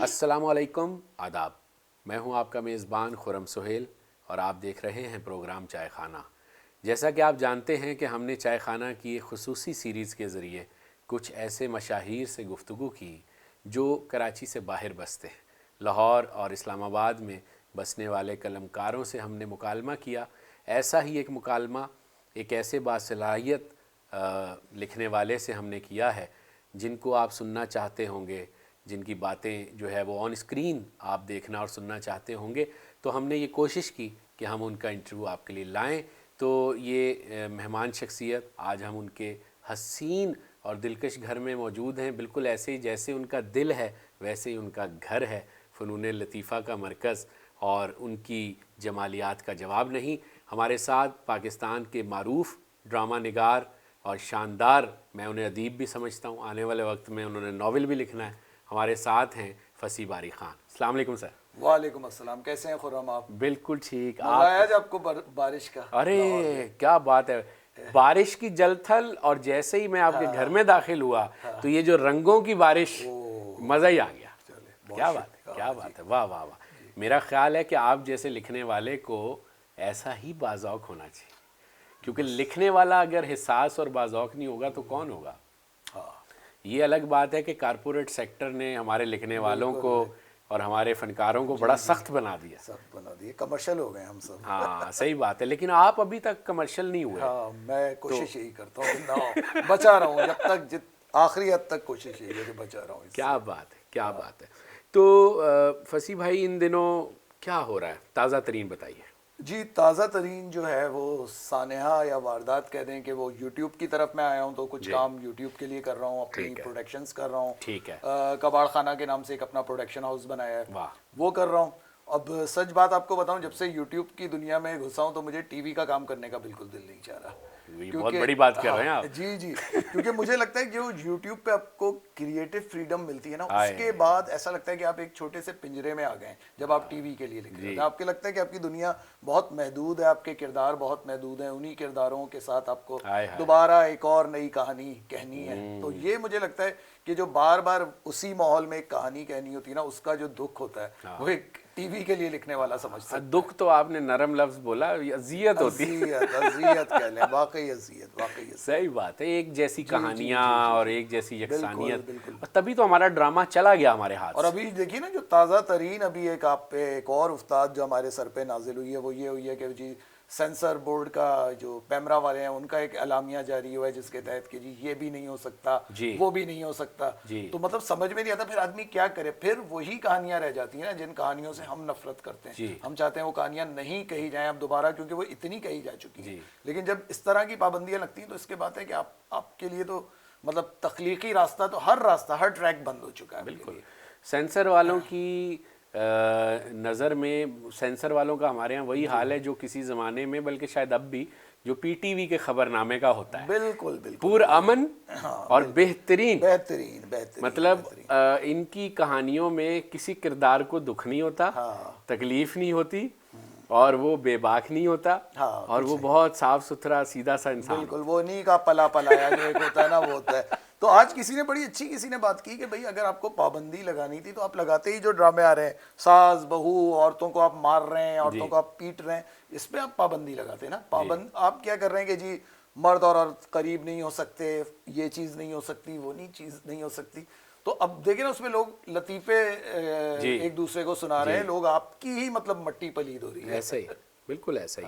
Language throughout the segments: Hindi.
अस्सलामुअलैकुम, आदाब। मैं हूं आपका मेज़बान खुरम सुहेल और आप देख रहे हैं प्रोग्राम चाय खाना। जैसा कि आप जानते हैं कि हमने चाय खाना की एक खुसूसी सीरीज़ के ज़रिए कुछ ऐसे मशाहीर से गुफ्तगू की जो कराची से बाहर बसते हैं। लाहौर और इस्लामाबाद में बसने वाले कलमकारों से हमने मुकालमा किया। ऐसा ही एक मुकालमा एक ऐसे बासलाहियत लिखने वाले से हमने किया है जिनको आप सुनना चाहते होंगे, जिनकी बातें जो है वो ऑन स्क्रीन आप देखना और सुनना चाहते होंगे। तो हमने ये कोशिश की कि हम उनका इंटरव्यू आपके लिए लाएं। तो ये मेहमान शख्सियत आज हम उनके हसीन और दिलकश घर में मौजूद हैं। बिल्कुल ऐसे ही जैसे उनका दिल है वैसे ही उनका घर है, फ़नून लतीफ़ा का मरकज़। और उनकी जमालियात का जवाब नहीं। हमारे साथ पाकिस्तान के मारूफ़ ड्रामा निगार और शानदार, मैं उन्हें अदीब भी समझता हूँ, आने वाले वक्त में उन्होंने नावल भी लिखना है, हमारे साथ हैं फसी बारी खान। अस्सलाम वालेकुम सर। वालेकुम अस्सलाम। कैसे हैं खुर्रम आप? बिल्कुल ठीक। मज़ा आया आज आपको बारिश का? अरे क्या बात है, बारिश की जलथल। और जैसे ही मैं आपके घर में दाखिल हुआ तो ये जो रंगों की बारिश, मज़ा ही आ गया। क्या बात है, क्या बात है, वाह वाह वाह। मेरा ख्याल है कि आप जैसे लिखने वाले को ऐसा ही बाज़ौक होना चाहिए, क्योंकि लिखने वाला अगर हिसास और बाज़ौक नहीं होगा तो कौन होगा। ये अलग बात है कि कारपोरेट सेक्टर ने हमारे लिखने वालों को और हमारे फनकारों को बड़ा सख्त बना दिया, कमर्शियल हो गए हम सब। हाँ सही बात है, लेकिन आप अभी तक कमर्शियल नहीं हुए। हाँ, मैं कोशिश यही करता हूँ ना हो, बचा रहा हूँ जब तक, आखिरी हद तक कोशिश यही है कि बचा रहा हूँ। क्या बात है, क्या बात है। तो फसी भाई, इन दिनों क्या हो रहा है, ताज़ा तरीन बताइए। जी, ताज़ा तरीन जो है वो सानेहा या वारदात कह दें कि वो यूट्यूब की तरफ मैं आया हूँ, तो कुछ काम यूट्यूब के लिए कर रहा हूँ, अपनी प्रोडक्शंस कर रहा हूँ। ठीक है। कबाड़ खाना के नाम से एक अपना प्रोडक्शन हाउस बनाया है, वाह। वो कर रहा हूँ। अब सच बात आपको बताऊं, जब से यूट्यूब की दुनिया में घुसा हूं तो मुझे टीवी का काम करने का बिल्कुल दिल नहीं चाह रहा। बहुत बड़ी बात कर रहे हैं आप। जी जी, क्योंकि मुझे लगता है कि जो यूट्यूब पे आपको क्रिएटिव फ्रीडम मिलती है ना, उसके बाद ऐसा लगता है कि आप एक छोटे से पिंजरे में आ गए हैं। जब आप टीवी के लिए लिख रहे हैं, आपको लगता है कि आपकी दुनिया बहुत महदूद है, आपके किरदार बहुत महदूद हैं, उन्हीं किरदारों के साथ आपको दोबारा एक और नई कहानी कहनी है। तो ये मुझे लगता है कि जो बार बार उसी माहौल में एक कहानी कहनी होती है ना, उसका जो दुख होता है वो एक टीवी के लिए लिखने वाला समझ सकता है। दुख तो आपने नरम लफ्ज बोला, अजियत होती है। अजियत कह लें, वाकई अजियत, वाकई सही बात है। एक जैसी कहानियां और एक जैसी यकसानियत, और तभी तो हमारा ड्रामा चला गया हमारे हाथ। और अभी देखिए ना, जो ताज़ा तरीन अभी एक आप पे एक और उस्ताद जो हमारे सर पे नाजिल हुई है, वो ये हुई है कि जी सेंसर बोर्ड का जो पैमरा वाले हैं उनका एक अलामिया जारी हुआ है जिसके तहत कि जी ये भी नहीं हो सकता, वो भी नहीं हो सकता। तो मतलब समझ में नहीं आता फिर आदमी क्या करे। फिर वही कहानियां रह जाती हैं ना जिन कहानियों से हम नफरत करते हैं। हम चाहते हैं वो कहानियां नहीं कही जाएं अब दोबारा, क्योंकि वो इतनी कही जा चुकी हैं। लेकिन जब इस तरह की पाबंदियां लगती हैं तो इसके बात है कि आपके लिए तो मतलब तख्लीकी रास्ता, तो हर ट्रैक बंद हो चुका है। बिल्कुल। सेंसर वालों की नज़र में, सेंसर वालों का हमारे यहाँ वही हाल है जो किसी ज़माने में, बल्कि शायद अब भी, जो पीटीवी के खबरनामे का होता है। बिल्कुल बिल्कुल, पूरा अमन और बेहतरीन बेहतरीन बेहतरीन, मतलब इनकी कहानियों में किसी किरदार को दुख नहीं होता, तकलीफ नहीं होती, और वो बेबाक नहीं होता, और वो बहुत साफ सुथरा सीधा सा इंसान। बिल्कुल, वो नहीं का पला पलाया जो एक होता है ना, वो होता है। तो आज किसी ने बात की कि भाई अगर आपको पाबंदी लगानी थी तो आप लगाते ही। जो ड्रामे आ रहे हैं, सास बहू, औरतों को आप मार रहे हैं, औरतों को आप पीट रहे हैं, इस पे आप पाबंदी लगाते ना। आप क्या कर रहे हैं कि जी मर्द और औरत करीब नहीं हो सकते, ये चीज़ नहीं हो सकती, वो नहीं चीज़ नहीं हो सकती। तो अब देखिए ना, उसमें लोग लतीफ़े एक दूसरे को सुना रहे हैं, लोग आपकी ही मतलब मट्टी पलीद हो रही है। ऐसा ही, बिल्कुल ऐसा ही,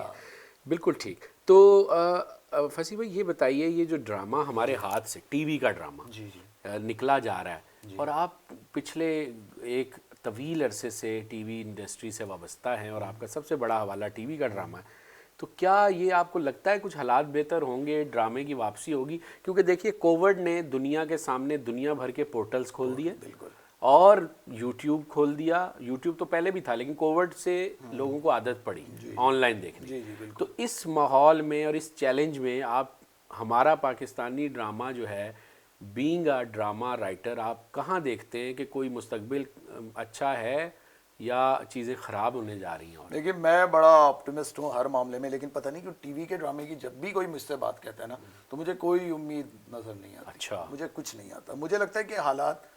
बिल्कुल ठीक। तो फसी भाई ये बताइए, ये जो ड्रामा हमारे हाथ से, टीवी का ड्रामा निकला जा रहा है, और आप पिछले एक तवील अरसे से टीवी इंडस्ट्री से वाबस्ता हैं और आपका सबसे बड़ा हवाला टीवी का ड्रामा है, तो क्या ये आपको लगता है कुछ हालात बेहतर होंगे, ड्रामे की वापसी होगी? क्योंकि देखिए, कोविड ने दुनिया के सामने दुनिया भर के पोर्टल्स खोल दिए और यूट्यूब खोल दिया। यूट्यूब तो पहले भी था, लेकिन कोविड से लोगों को आदत पड़ी ऑनलाइन देखने। तो इस माहौल में और इस चैलेंज में आप, हमारा पाकिस्तानी ड्रामा जो है, बीइंग अ ड्रामा राइटर, आप कहाँ देखते हैं कि कोई मुस्तकबिल अच्छा है या चीज़ें ख़राब होने जा रही हैं? और देखिए, मैं बड़ा ऑप्टिमिस्ट हूँ हर मामले में, लेकिन पता नहीं क्यों टीवी के ड्रामे की जब भी कोई मुझसे बात कहता है ना, तो मुझे कोई उम्मीद नज़र नहीं आती। अच्छा। मुझे कुछ नहीं आता। मुझे लगता है कि हालात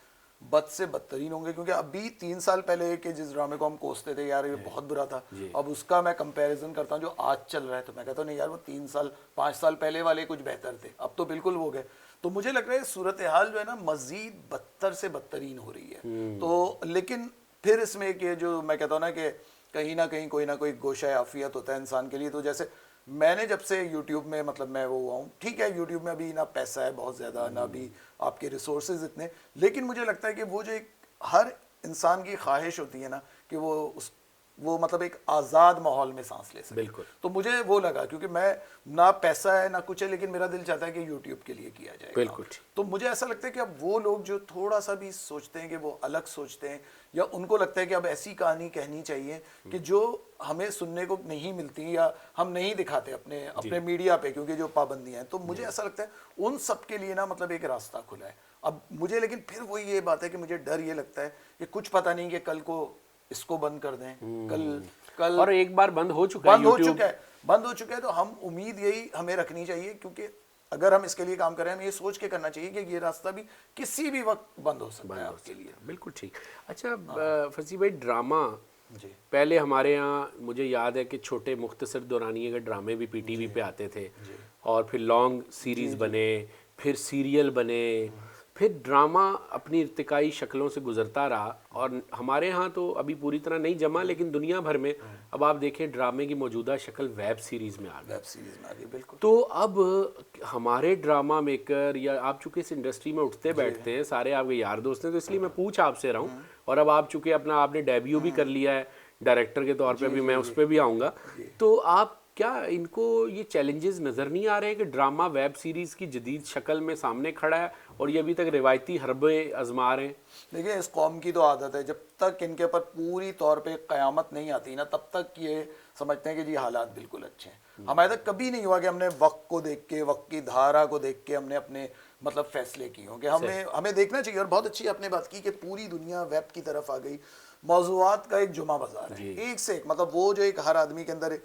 बद से बदतरीन होंगे, क्योंकि अभी 3 साल पहले के जिस ड्रामे को हम कोसते थे यार ये बहुत बुरा था, अब उसका मैं कंपैरिजन करता हूँ जो आज चल रहा है, तो मैं कहता हूँ नहीं यार वो 3 साल 5 साल पहले वाले कुछ बेहतर थे, अब तो बिल्कुल वो गए। तो मुझे लग रहा है सूरत हाल जो है ना मजीद बदतर से बदतरीन हो रही है। तो लेकिन फिर इसमें एक ये जो मैं कहता हूँ ना कि कोई ना कोई गोशा आफियत होता है इंसान के लिए। तो जैसे मैंने जब से YouTube में मतलब मैं वो हुआ हूँ, ठीक है YouTube में अभी ना पैसा है बहुत ज़्यादा, ना भी आपके रिसोर्सेज इतने, लेकिन मुझे लगता है कि वो जो एक हर इंसान की ख्वाहिश होती है ना कि वो मतलब एक आज़ाद माहौल में सांस ले सके। बिल्कुल। तो मुझे वो लगा, क्योंकि मैं ना पैसा है ना कुछ है, लेकिन मेरा दिल चाहता है कि YouTube के लिए किया जाए। बिल्कुल। तो मुझे ऐसा लगता है कि अब वो लोग जो थोड़ा सा भी सोचते हैं कि वो अलग सोचते हैं, या उनको लगता है कि अब ऐसी कहानी कहनी चाहिए कि जो हमें सुनने को नहीं मिलती या हम नहीं दिखाते अपने मीडिया पे, क्योंकि जो पाबंदियां हैं, तो मुझे ऐसा लगता है उन सब के लिए ना मतलब एक रास्ता खुला है। अब मुझे लेकिन फिर वही ये बात है कि मुझे डर ये लगता है कि कुछ पता नहीं कि कल को इसको बंद कर दें, कल और एक बार बंद हो चुका है, बंद हो चुका है। तो हम उम्मीद यही हमें रखनी चाहिए, क्योंकि अगर हम इसके लिए काम कर रहे हैं हमें ये सोच के करना चाहिए कि ये रास्ता भी किसी भी वक्त बंद हो सकता है आपके लिए। बिल्कुल ठीक। अच्छा फसी भाई, ड्रामा जी पहले हमारे यहाँ मुझे याद है कि छोटे मुख्तसर दौरानिए के ड्रामे भी PTV पे आते थे, और फिर लॉन्ग सीरीज़ बने, फिर सीरियल बने, फिर ड्रामा अपनी इर्तिकाई शक्लों से गुजरता रहा। और हमारे यहाँ तो अभी पूरी तरह नहीं जमा, लेकिन दुनिया भर में अब आप देखें ड्रामे की मौजूदा शक्ल वेब सीरीज़ में आ गई। बिल्कुल। तो अब हमारे ड्रामा मेकर, या आप चूँकि इस इंडस्ट्री में उठते बैठते हैं, सारे आपके यार दोस्त हैं, तो इसलिए मैं पूछ आपसे रहा हूँ, और अब आप चूँकि आपने डेब्यू भी कर लिया है डायरेक्टर के तौर पे, भी मैं उस पर भी आऊँगा, तो आप क्या इनको ये चैलेंजेस नज़र नहीं आ रहे हैं कि ड्रामा वेब सीरीज़ की जदीद शक्ल में सामने खड़ा है और ये अभी तक रिवायती हरबे आजमा रहे हैं? देखिए इस कौम की तो आदत है, जब तक इनके पर पूरी तौर पे क़यामत नहीं आती ना, तब तक ये समझते हैं कि जी हालात बिल्कुल अच्छे हैं। हमारे तक कभी नहीं हुआ कि हमने वक्त को देख के, वक्त की धारा को देख के हमने अपने मतलब फैसले किए हों कि हमें देखना चाहिए। और बहुत अच्छी आपने बात की कि पूरी दुनिया वेब की तरफ आ गई, मौज़ूआत का एक जुमा बाजार है, एक से एक। मतलब वो जो एक हर आदमी के अंदर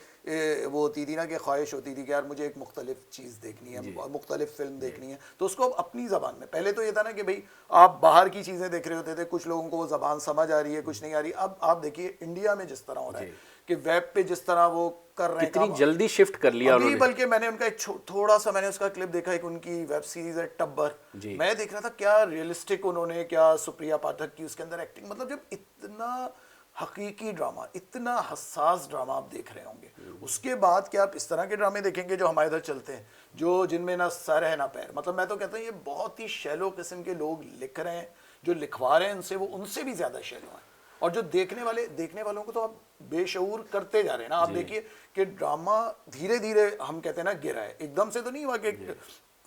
वो होती थी ना कि ख्वाहिश होती थी कि यार मुझे एक मुख्तलिफ चीज़ देखनी है, मुख्तलिफ फिल्म देखनी है, तो उसको अपनी ज़बान में। पहले तो ये था ना कि भाई आप बाहर की चीज़ें देख रहे होते थे, कुछ लोगों को वो ज़बान समझ आ रही है, कुछ नहीं आ रही। अब आप देखिए इंडिया में जिस तरह हो रहा है कि वेब पे जिस तरह वो कर रहे हैं, कितनी जल्दी शिफ्ट कर लिया उन्होंने। बल्कि मैंने उनका एक थोड़ा सा मैंने उसका क्लिप देखा, एक उनकी वेब सीरीज है टब्बर, मैं देख रहा था क्या रियलिस्टिक उन्होंने, क्या सुप्रिया पाठक की उसके अंदर एक्टिंग, मतलब जब इतना हकीकी ड्रामा, इतना हसास ड्रामा आप देख रहे होंगे, उसके बाद क्या आप इस तरह के ड्रामे देखेंगे जो हमारे इधर चलते हैं, जो जिनमें ना सर है ना पैर। मतलब मैं तो कहता हूँ ये बहुत ही शैलो किस्म के लोग लिख रहे हैं, जो लिखवा रहे हैं उनसे वो उनसे भी ज़्यादा शैलो हैं, और जो देखने वालों को तो आप बेशऊर करते जा रहे हैं ना। आप देखिए कि ड्रामा धीरे धीरे हम कहते हैं ना गिरा है, एकदम से तो नहीं हुआ कि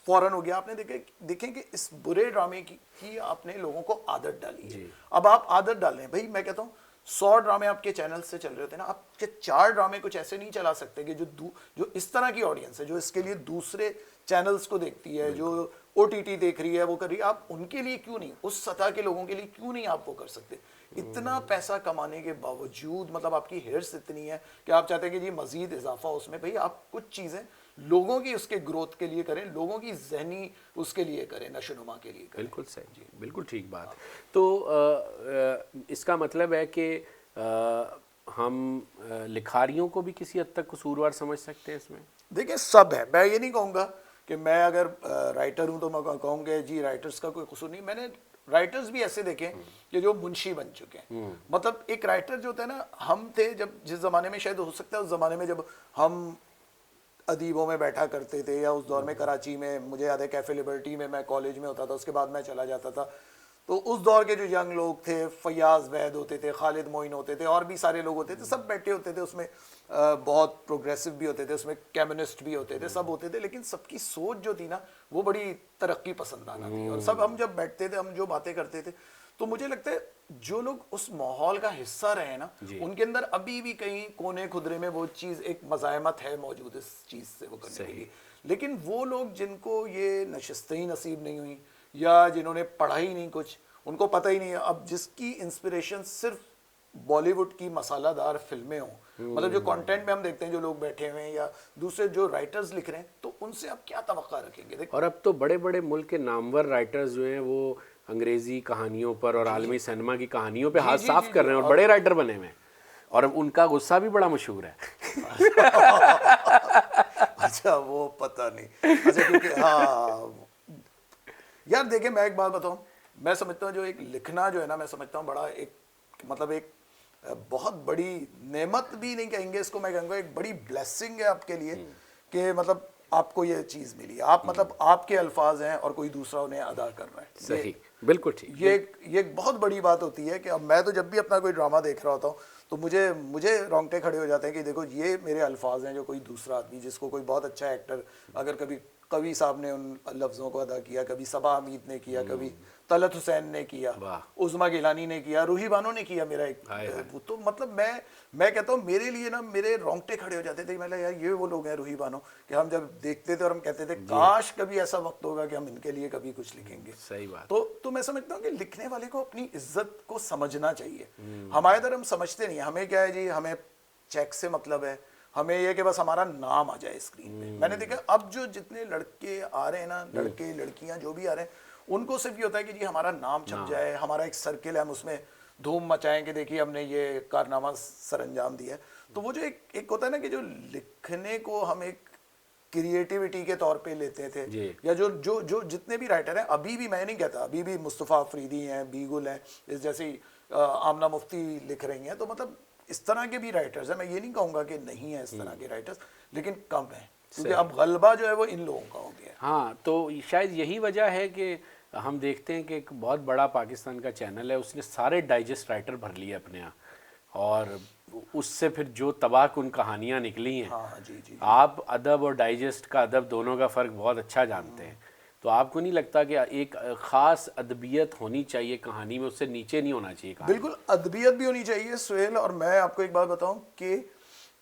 फौरन हो गया। आपने देखें कि इस बुरे ड्रामे की आपने लोगों को आदत डाली है। अब आप आदत डाल रहे हैं, भाई मैं कहता हूँ 100 ड्रामे आपके चैनल से चल रहे होते हैं ना, आपके 4 ड्रामे कुछ ऐसे नहीं चला सकते कि जो इस तरह की ऑडियंस है, जो इसके लिए दूसरे चैनल्स को देखती है, जो OTT देख रही है, वो कर रही है, आप उनके लिए क्यों नहीं, उस सतह के लोगों के लिए क्यों नहीं आप वो कर सकते? इतना पैसा कमाने के बावजूद मतलब आपकी हिर्स इतनी है कि आप चाहते हैं कि जी मजीद इजाफा उसमें। भाई आप कुछ चीज़ें लोगों की उसके ग्रोथ के लिए करें, लोगों की जहनी उसके लिए करें, नशोनुमा के लिए करें। बिल्कुल सही जी, बिल्कुल ठीक बात। तो इसका मतलब है कि हम लिखारियों को भी किसी हद तक कसूरवार समझ सकते हैं इसमें? देखिए सब है, मैं ये नहीं कहूँगा कि मैं अगर राइटर हूँ तो मैं कहूँगा जी राइटर्स का कोई कसूर नहीं। मैंने राइटर्स भी ऐसे देखे कि जो मुंशी बन चुके हैं। मतलब एक राइटर जो होता है ना, हम थे जब जिस ज़माने में, शायद हो सकता है उस ज़माने में जब हम अदीबों में बैठा करते थे, या उस दौर में कराची में, मुझे याद है कैफ़े लिबर्टी में मैं कॉलेज में होता था, उसके बाद मैं चला जाता था, तो उस दौर के जो यंग लोग थे, फयाज वैद होते थे, खालिद मोइन होते थे, और भी सारे लोग होते थे, सब बैठे होते थे उसमें। बहुत प्रोग्रेसिव भी होते थे उसमें, कम्युनिस्ट भी होते थे, सब होते थे, लेकिन सबकी सोच जो थी ना वो बड़ी तरक्की पसंदाना थी। और सब हम जब बैठते थे, हम जो बातें करते थे, तो मुझे लगता है जो लोग उस माहौल का हिस्सा रहे ना, उनके अंदर अभी भी कहीं कोने खुदरे में वो चीज़, एक मज़ाहमत है मौजूद इस चीज़ से वो करने के लिए। लेकिन वो लोग जिनको ये नशिस्तें ही नसीब नहीं हुई, या जिन्होंने पढ़ा ही नहीं कुछ, उनको पता ही नहीं है, अब जिसकी इंस्पिरेशन सिर्फ बॉलीवुड की मसालादार फिल्में हों, मतलब जो कंटेंट में हम देखते हैं जो लोग बैठे हुए हैं, या दूसरे जो राइटर्स लिख रहे हैं, तो उनसे आप क्या तवक्का रखेंगे? और अब तो बड़े बड़े मुल्क के नामवर राइटर्स जो हैं वो अंग्रेजी कहानियों पर और आलमी सिनेमा की कहानियों पे हाथ साफ कर रहे हैं और बड़े राइटर बने हुए हैं, और उनका गुस्सा भी बड़ा मशहूर है। अच्छा, वो पता नहीं। अच्छा, क्योंकि हाँ यार देखिए, मैं एक बात बताऊं, मैं समझता हूँ जो एक लिखना जो है ना, मैं समझता हूँ बड़ा एक मतलब एक बहुत बड़ी नेमत भी नहीं कहेंगे इसको, मैं कहूँगा एक बड़ी ब्लेसिंग है आपके लिए कि मतलब आपको ये चीज़ मिली। आप मतलब आपके अल्फाज हैं और कोई दूसरा उन्हें अदा कर रहा है। सही, बिल्कुल ठीक। ये एक बहुत बड़ी बात होती है कि अब मैं तो जब भी अपना कोई ड्रामा देख रहा होता हूँ तो मुझे रोंगटे खड़े हो जाते हैं कि देखो ये मेरे अल्फाज हैं जो कोई दूसरा आदमी, जिसको कोई बहुत अच्छा एक्टर, अगर कभी कवि साहब ने उन लफ्ज़ों को अदा किया, कभी सबा हमीद ने किया, कभी तलत हुसैन ने किया, उज़मा गिलानी ने किया, रूही बानो ने किया, मेरा एक वो तो मतलब मैं कहता हूँ मेरे लिए ना मेरे रोंगटे खड़े हो जाते थे। मैं यार ये वो लोग हैं रूही बानो कि हम जब देखते थे और हम कहते थे काश कभी ऐसा वक्त होगा कि हम इनके लिए कभी कुछ लिखेंगे। सही बात। तो मैं समझता हूँ कि लिखने वाले को अपनी इज्जत को समझना चाहिए। हमारे इधर हम समझते नहीं, हमें क्या है जी, हमें चेक से मतलब है, हमें ये कि बस हमारा नाम आ जाए स्क्रीन पे। मैंने देखा अब जो जितने लड़के आ रहे हैं ना, लड़के लड़कियां जो भी आ रहे हैं, उनको सिर्फ ये होता है कि जी हमारा नाम छप जाए, हमारा एक सर्किल है, हम उसमें धूम मचाएं कि देखिए हमने ये कारनामा सरंजाम दिया है। तो वो जो एक होता है ना कि जो लिखने को हम एक क्रिएटिविटी के तौर पे लेते थे, या जो जो जो जितने भी राइटर हैं, अभी भी मैं नहीं कहता, अभी भी मुस्तफ़ा अफरीदी हैं, बीगुल हैं, इस जैसी आमना मुफ्ती लिख रही हैं, तो मतलब इस तरह के भी राइटर्स हैं। मैं ये नहीं कहूँगा कि नहीं है इस तरह के राइटर्स, लेकिन कम है, क्योंकि अब गलबा जो है वो इन लोगों का हो गया है। हाँ, तो शायद यही वजह है कि हम देखते हैं कि एक बहुत बड़ा पाकिस्तान का चैनल है, उसने सारे डाइजेस्ट राइटर भर लिए अपने यहाँ, और उससे फिर जो तबाहकुन कहानियाँ निकली हैं। हाँ जी। आप अदब और डाइजेस्ट का अदब दोनों का फ़र्क बहुत अच्छा जानते हैं, तो आपको नहीं लगता कि एक ख़ास अदबियत होनी चाहिए कहानी में, उससे नीचे नहीं होना चाहिए कहानी? बिल्कुल, अदबियत भी होनी चाहिए सुहेल, और मैं आपको एक बात बताऊं कि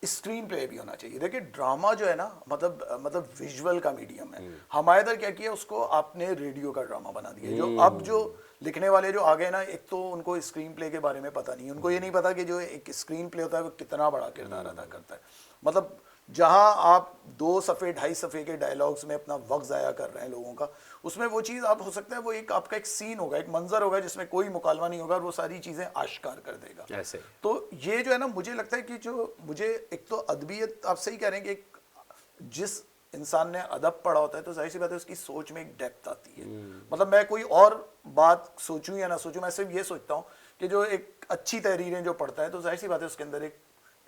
स्क्रीन प्ले भी होना चाहिए। देखिए ड्रामा जो है ना, मतलब विजुअल का मीडियम है। हमारे इधर क्या किया, उसको आपने रेडियो का ड्रामा बना दिया। जो अब जो लिखने वाले जो आ गए ना, एक तो उनको स्क्रीन प्ले के बारे में पता नहीं, उनको ये नहीं पता कि जो एक स्क्रीन प्ले होता है वो कितना बड़ा किरदार अदा करता है। मतलब जहां आप 2 सफ़े 2.5 सफ़े के डायलॉग्स में अपना वक्त ज़ाया कर रहे हैं लोगों का, उसमें वो चीज़ आप हो सकता है वो एक आपका एक सीन होगा, एक मंजर होगा जिसमें कोई मुकालमा नहीं होगा, और वो सारी चीज़ें आश्कार कर देगा ऐसे। तो ये जो है ना, मुझे लगता है कि जो मुझे एक तो अदबियत, आप सही कह रहे हैं कि जिस इंसान ने अदब पढ़ा होता है तो जाहिर सी बात है उसकी सोच में एक डेप्थ आती है। मतलब मैं कोई और बात सोचूं या ना सोचूं, मैं सिर्फ ये सोचता हूँ कि जो एक अच्छी तहरीरें जो पढ़ता है तो जाहिर सी बात है उसके अंदर एक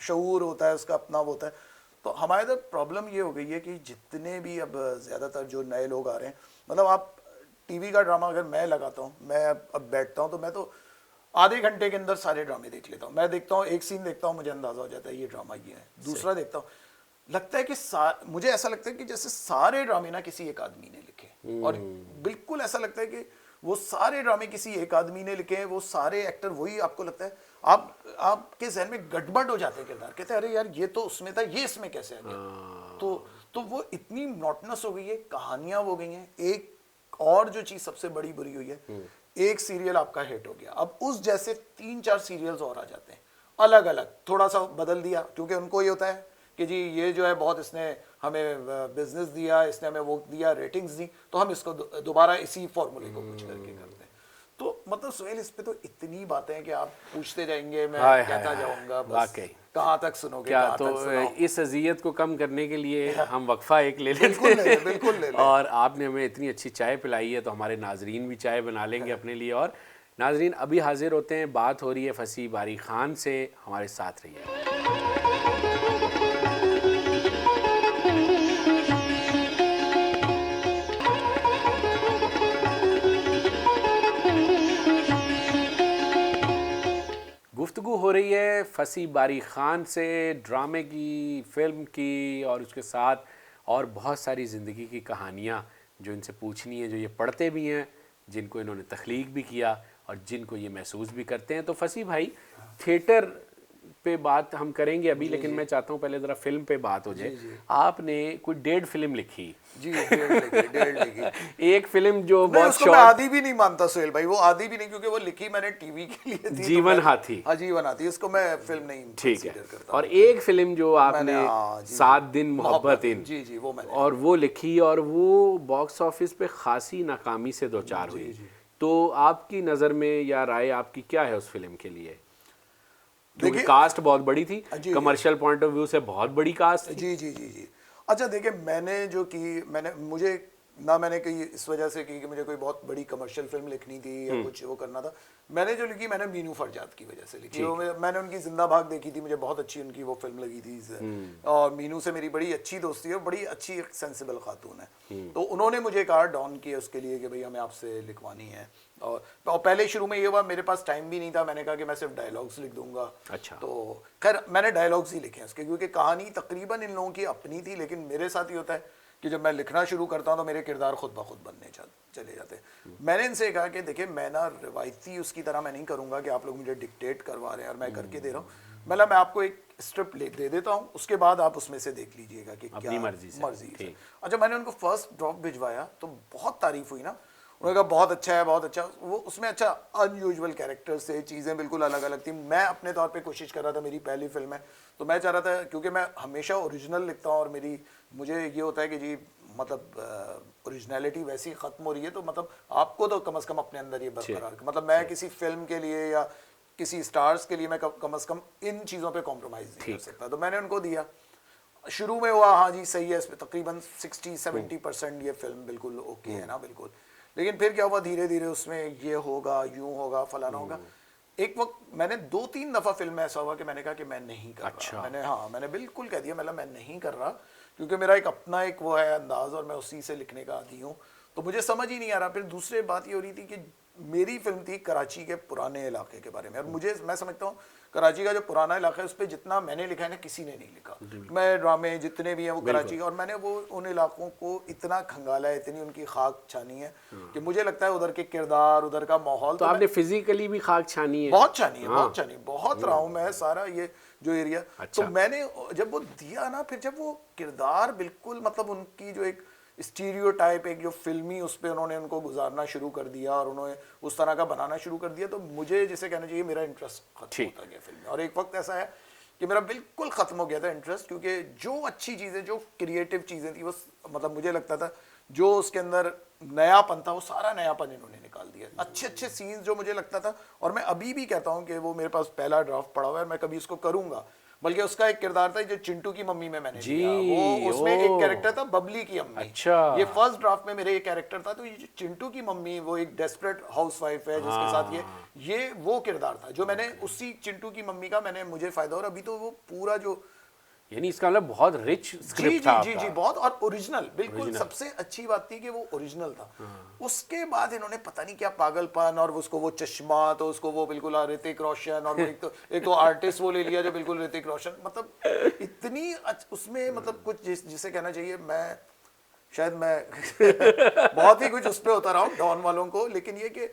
शऊर होता है, उसका अपना वो होता है। तो हमारे इधर प्रॉब्लम ये हो गई है कि जितने भी अब ज़्यादातर जो नए लोग आ रहे हैं, मतलब आप टीवी का ड्रामा अगर मैं लगाता हूँ, मैं अब बैठता हूँ तो मैं तो आधे घंटे के अंदर सारे ड्रामे देख लेता हूँ। मैं देखता हूँ, एक सीन देखता हूँ, मुझे अंदाज़ा हो जाता है ये ड्रामा ये है। दूसरा देखता हूँ, लगता है कि मुझे ऐसा लगता है कि जैसे सारे ड्रामे ना किसी एक आदमी ने लिखे, और बिल्कुल ऐसा लगता है कि वो सारे ड्रामे किसी एक आदमी ने लिखे हैं, वो सारे एक्टर वही, आपको लगता है आपके जहन में गड़बड़ हो जाते हैं किरदार, कहते हैं अरे यार ये तो उसमें था, ये इसमें कैसे आ गया। तो वो इतनी मोनोटोनस हो गई है, कहानियां हो गई हैं। एक और जो चीज सबसे बड़ी बुरी हुई है, एक सीरियल आपका हिट हो गया, अब उस जैसे 3-4 सीरियल्स और आ जाते हैं अलग अलग, थोड़ा सा बदल दिया, क्योंकि उनको ये होता है कि जी ये जो है बहुत इसने हमें बिजनेस दिया, इसने हमें वो दिया, रेटिंग्स दी, तो हम इसको दोबारा इसी फॉर्मूले को कुछ करके करते हैं। तो मतलब सुहेल, इस पे तो इतनी बातें हैं कि आप पूछते जाएंगे, मैं कहता जाऊंगा, बस कहाँ तक सुनोगे, क्या कहाँ तो तक सुनाओगे। इस अजियत को कम करने के लिए हम वक्फा एक ले लेते हैं, बिल्कुल ले लें। और आपने हमें इतनी अच्छी चाय पिलाई है तो हमारे नाजरीन भी चाय बना लेंगे अपने लिए। और नाजरीन अभी हाजिर होते हैं, बात हो रही है फसी बारी खान से, हमारे साथ रहिए। गुफ्तगू हो रही है फसी बारी खान से, ड्रामे की, फिल्म की, और उसके साथ और बहुत सारी ज़िंदगी की कहानियाँ जो इनसे पूछनी है, जो ये पढ़ते भी हैं, जिनको इन्होंने तख्लीक भी किया और जिनको ये महसूस भी करते हैं। तो फसी भाई, थिएटर पे बात हम करेंगे अभी, लेकिन मैं चाहता हूँ पहले ज़रा फिल्म पे बात हो जाए। आपने कोई 1.5 फिल्म लिखी जी, 1.5 लिखी। एक फिल्म जो बहुत शॉर्ट, मैं आधी भी नहीं मानता सुहेल भाई, वो आधी भी नहीं, क्योंकि वो लिखी मैंने टीवी के लिए थी, जीवन हाथी। हाँ, जीवन हाथी, इसको मैं फिल्म नहीं ठीक है। और एक फिल्म जो आपने 7 दिन मोहब्बत इन, जी वो मैंने, और वो लिखी, और वो बॉक्स ऑफिस पे खासी नाकामी से दो चार हुई। तो आपकी नज़र में या राय आपकी क्या है उस फिल्म के लिए? क्योंकि देखिए कास्ट बहुत बड़ी थी, जी, कमर्शियल पॉइंट ऑफ व्यू से बहुत बड़ी कास्ट थी। जी जी जी जी। अच्छा देखिए, मैंने जो की मैंने मुझे ना मैंने कही इस वजह से की कि मुझे कोई बहुत बड़ी कमर्शियल फिल्म लिखनी थी या कुछ वो करना था। मैंने जो लिखी मैंने मीनू फरजाद की वजह से लिखी। वो मैंने उनकी जिंदा भाग देखी थी, मुझे बहुत अच्छी उनकी वो फिल्म लगी थी। और मीनू से मेरी बड़ी अच्छी दोस्ती है और बड़ी अच्छी एक सेंसिबल खातून है। तो उन्होंने मुझे कहा डॉन किया उसके लिए कि भाई हमें आपसे लिखवानी है। और पहले शुरू में ये हुआ, मेरे पास टाइम भी नहीं था, मैंने कहा कि मैं सिर्फ डायलॉग्स लिख दूंगा। अच्छा। तो खैर मैंने डायलॉग्स ही लिखे हैं उसके, क्योंकि कहानी तकरीबन इन लोगों की अपनी थी, लेकिन मेरे साथ ही होता है कि जब मैं लिखना शुरू करता हूँ तो मेरे किरदार खुद ब खुद बनने चले जाते हैं। मैंने इनसे कहा कि देखिए, मैं ना रिवायती उसकी तरह मैं नहीं करूँगा कि आप लोग मुझे डिक्टेट करवा रहे हैं और मैं करके दे रहा हूँ। मैं आपको एक स्क्रिप्ट दे देता हूँ, उसके बाद आप उसमें से देख लीजिएगा कि अपनी क्या मर्जी से। अच्छा, मैंने उनको फर्स्ट ड्रॉप भिजवाया तो बहुत तारीफ हुई ना, उन्होंने कहा बहुत अच्छा है, बहुत अच्छा। वो उसमें अच्छा अनयूजुअल कैरेक्टर्स थे, चीज़ें बिल्कुल अलग अलग थी। मैं अपने तौर पे कोशिश कर रहा था, मेरी पहली फिल्म है तो मैं चाह रहा था, क्योंकि मैं हमेशा ओरिजिनल लिखता हूँ और मुझे ये होता है कि जी मतलब ओरिजिनलिटी वैसी ख़त्म हो रही है तो मतलब आपको तो कम से कम अपने अंदर ये बरकरार, मतलब मैं किसी फिल्म के लिए या किसी स्टार्स के लिए मैं कम से कम इन चीज़ों पे कॉम्प्रोमाइज़ नहीं कर सकता। तो मैंने उनको दिया, शुरू में हुआ हाँ जी सही है, इसमें तकरीबन 60-70% ये फिल्म बिल्कुल ओके है ना, बिल्कुल। लेकिन फिर क्या हुआ, धीरे धीरे उसमें ये होगा, यूं होगा, फलाना होगा। एक वक्त मैंने 2-3 दफ़ा फिल्म में ऐसा हुआ कि मैंने कहा कि मैं नहीं कर रहा। मैंने बिल्कुल कह दिया, मतलब मैं नहीं कर रहा, क्योंकि मेरा एक अपना एक वो है अंदाज और मैं उसी से लिखने का आदी हूँ। तो मुझे समझ ही नहीं आ रहा। फिर दूसरी बात ये हो रही थी कि मेरी फिल्म थी कराची के पुराने इलाके के बारे में, और मैं समझता हूँ कराची का जो पुराना इलाका है उस पर जितना मैंने लिखा है ना, किसी ने नहीं लिखा। मैं ड्रामे जितने भी हैं वो कराची का, और मैंने वो उन इलाकों को इतना खंगाला है, इतनी उनकी खाक छानी है कि मुझे लगता है उधर के किरदार, उधर का माहौल। तो आपने फिजिकली भी खाक छानी है? बहुत छानी है, बहुत छानी, बहुत रहा हूँ मैं सारा ये जो एरिया। अच्छा। तो मैंने जब वो दिया ना, फिर जब वो किरदार बिल्कुल मतलब उनकी जो एक स्टीरियोटाइप, एक जो फिल्मी उस पर उन्होंने उनको गुजारना शुरू कर दिया और उन्होंने उस तरह का बनाना शुरू कर दिया, तो मुझे जिसे कहना चाहिए मेरा इंटरेस्ट खत्म होता गया फिल्म में। और एक वक्त ऐसा है कि मेरा बिल्कुल खत्म हो गया था इंटरेस्ट, क्योंकि जो अच्छी चीज़ें, जो क्रिएटिव चीज़ें थी, वो मतलब मुझे लगता था जो उसके अंदर नयापन था वो सारा नयापन इन्होंने निकाल दिया। अच्छे अच्छे सीन्स जो मुझे लगता था, और मैं अभी भी कहता हूँ कि वो मेरे पास पहला ड्राफ्ट पड़ा हुआ है, मैं कभी इसको करूँगा। बल्कि उसका एक किरदार था जो चिंटू की मम्मी में मैंने लिया, वो उसमें एक कैरेक्टर था बबली की अम्मी। अच्छा। ये फर्स्ट ड्राफ्ट में मेरे ये कैरेक्टर था। तो ये जो चिंटू की मम्मी, वो एक डेस्परेट हाउसवाइफ है जिसके साथ ये वो किरदार था जो मैंने उसी चिंटू की मम्मी का मैंने फायदा। और अभी तो वो पूरा जो, यानी इसका मतलब बहुत रिच स्क्रिप्ट था जी बहुत, और ओरिजिनल बिल्कुल। सबसे अच्छी बात थी कि वो ओरिजिनल था। उसके बाद इन्होंने पता नहीं क्या पागलपन, और उसको वो चश्मा, तो उसको वो बिल्कुल ऋतिक रोशन, और एक तो आर्टिस्ट वो ले लिया जो बिल्कुल ऋतिक रोशन, मतलब इतनी उसमें मतलब कुछ जिसे कहना चाहिए, मैं शायद मैं बहुत ही कुछ उस पर होता रहा हूँ डॉन वालों को, लेकिन ये कि